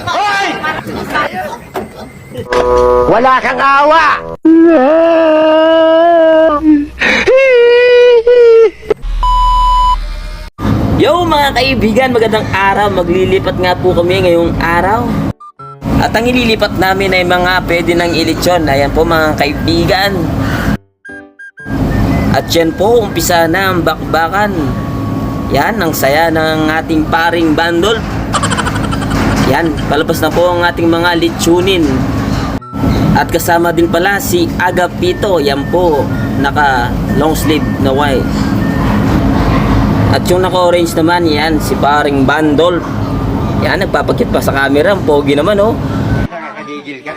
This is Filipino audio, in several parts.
Hoy! Wala kang awa! Yo mga kaibigan, magandang araw. Maglilipat nga po kami ngayong araw. At ang ililipat namin ay mga pwede ng ilitsyon. Ayan po mga kaibigan. At yan po, umpisa na ang bakbakan. Yan, ang saya ng ating paring bandol. Yan, palabas na po ang ating mga litsunin. At kasama din pala si Agapito. Yan po, naka long sleeve na white. At yung naka-orange naman, yan, si paring bandol. Yan, nagpapakit pa sa camera. Ang pogi naman, oh. Nakakagigil ka.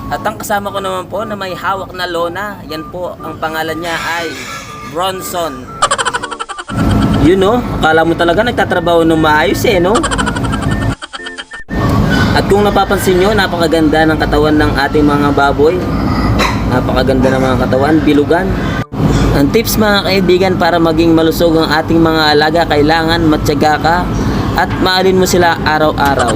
At ang kasama ko naman po na may hawak na lona, yan po, ang pangalan niya ay Bronson. Yun, no? Akala mo talaga nagtatrabaho ng maayos, eh, no? At kung napapansin nyo, napakaganda ng katawan ng ating mga baboy. Napakaganda ng mga katawan, bilugan. Ang tips mga kaibigan para maging malusog ang ating mga alaga, kailangan matyaga ka at maalin mo sila araw-araw.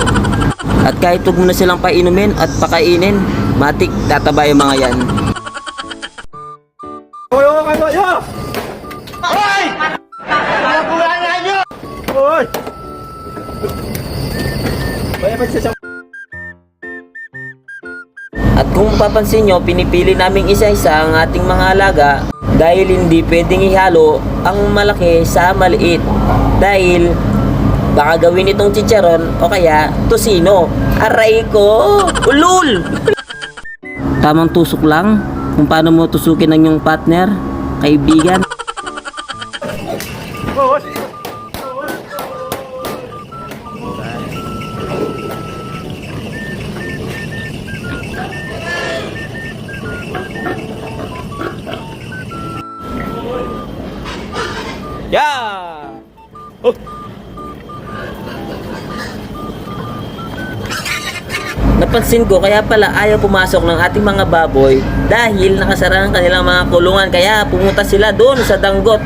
At kahit huwag mo na silang painumin at pakainin, matik tataba yung mga yan. Hoy! Hoy! Nakuha na nyo! Hoy! At kung papansin nyo, pinipili naming isa-isa ang ating mga alaga dahil hindi pwedeng ihalo ang malaki sa maliit. Dahil baka gawin itong chicharon o kaya tosino. Aray ko! Ulul! Tamang tusok lang kung paano mo tusukin ang iyong partner, kaibigan. Hoy! Yeah! Oh! Napansin ko kaya pala ayaw pumasok ng ating mga baboy dahil nakasara ang kanilang mga kulungan, kaya pumunta sila doon sa danggot,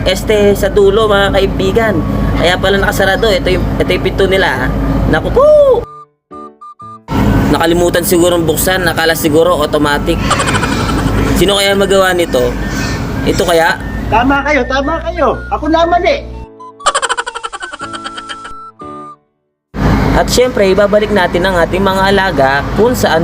sa dulo mga kaibigan. Kaya pala nakasarado, ito yung pinto nila. Naku po! Nakalimutan siguro buksan, nakala siguro automatic. Sino kaya magawa nito? Ito kaya? Tama kayo. Ako naman eh. At syempre, ibabalik natin ang ating mga alaga kung saan